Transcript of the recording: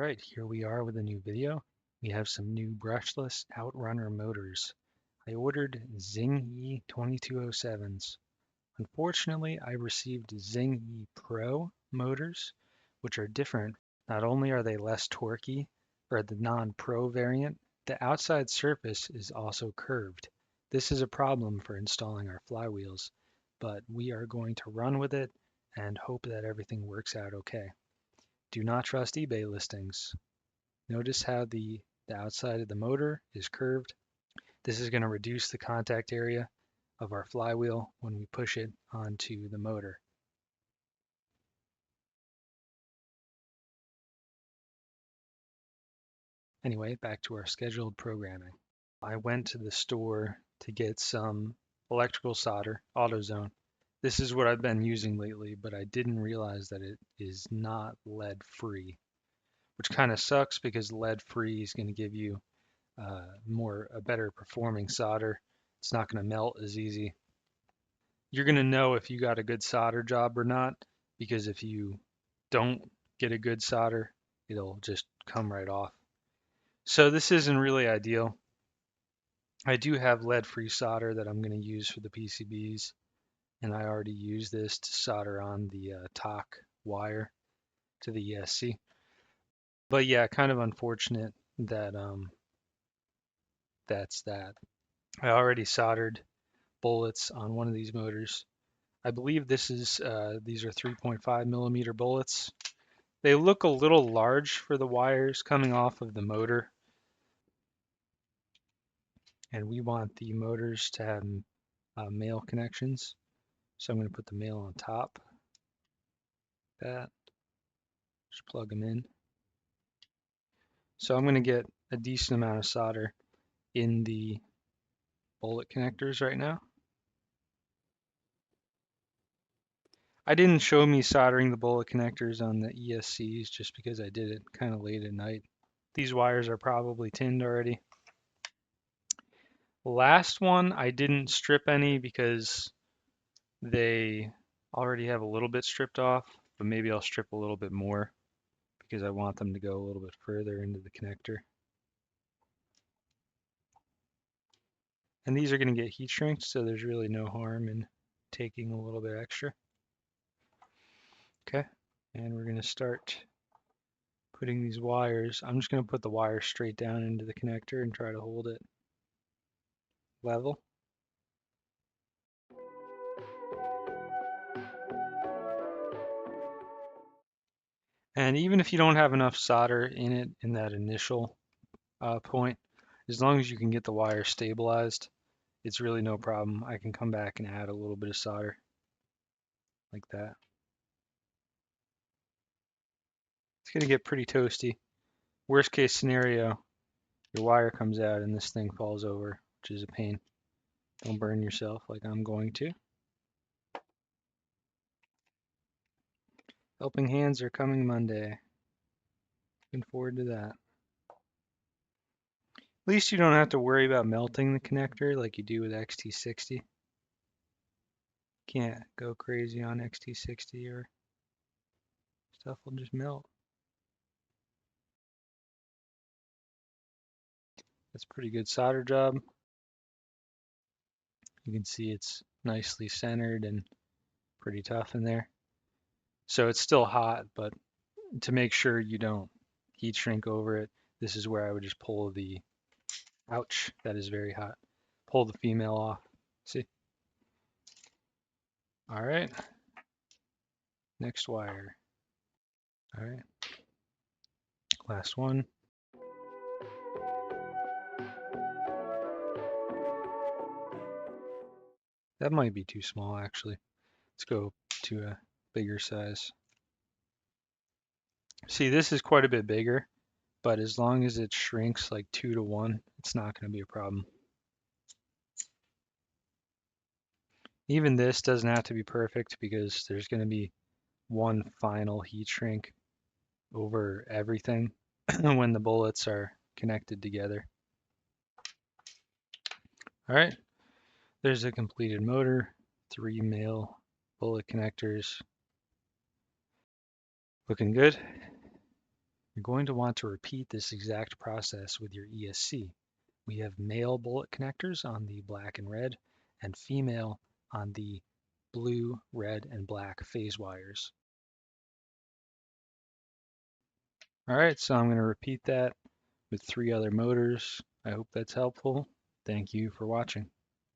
Alright, here we are with a new video. We have some new brushless outrunner motors. I ordered Xing 2207s. Unfortunately, I received Xing Pro motors, which are different. Not only are they less torquey, or the non-pro variant, the outside surface is also curved. This is a problem for installing our flywheels, but we are going to run with it and hope that everything works out okay. Do not trust eBay listings. Notice how the outside of the motor is curved. This is going to reduce the contact area of our flywheel when we push it onto the motor. Anyway, back to our scheduled programming. I went to the store to get some electrical solder, AutoZone. This is what I've been using lately, but I didn't realize that it is not lead free, which kind of sucks because lead free is going to give you a better performing solder. It's not going to melt as easy. You're going to know if you got a good solder job or not, because if you don't get a good solder, it'll just come right off. So this isn't really ideal. I do have lead-free solder that I'm going to use for the PCBs, and I already used this to solder on the TOC wire to the ESC. But yeah, kind of unfortunate that that's that. I already soldered bullets on one of these motors. I believe these are 3.5 millimeter bullets. They look a little large for the wires coming off of the motor, and we want the motors to have male connections. So I'm going to put the male on top. That, just plug them in. So I'm going to get a decent amount of solder in the bullet connectors right now. I didn't show me soldering the bullet connectors on the ESCs just because I did it kind of late at night. These wires are probably tinned already. Last one, I didn't strip any because they already have a little bit stripped off, but maybe I'll strip a little bit more because I want them to go a little bit further into the connector. And these are going to get heat shrinked, so there's really no harm in taking a little bit extra. Okay, and we're going to start putting these wires. I'm just going to put the wire straight down into the connector and try to hold it level. And even if you don't have enough solder in it in that initial point, as long as you can get the wire stabilized, it's really no problem. I can come back and add a little bit of solder like that. It's going to get pretty toasty. Worst case scenario, your wire comes out and this thing falls over, which is a pain. Don't burn yourself like I'm going to. Helping hands are coming Monday. Looking forward to that. At least you don't have to worry about melting the connector like you do with XT60. Can't go crazy on XT60 or stuff will just melt. That's a pretty good solder job. You can see it's nicely centered and pretty tough in there. So it's still hot, but to make sure you don't heat shrink over it, this is where I would just pull the, ouch, that is very hot. Pull the female off, see? All right, next wire. All right, last one. That might be too small actually. Let's go to a bigger size. See, this is quite a bit bigger, but as long as it shrinks like 2 to 1, it's not going to be a problem. Even this doesn't have to be perfect because there's going to be one final heat shrink over everything when the bullets are connected together. All right, there's a completed motor, 3 male bullet connectors. Looking good. You're going to want to repeat this exact process with your ESC. We have male bullet connectors on the black and red, and female on the blue, red, and black phase wires. All right, so I'm going to repeat that with 3 other motors. I hope that's helpful. Thank you for watching.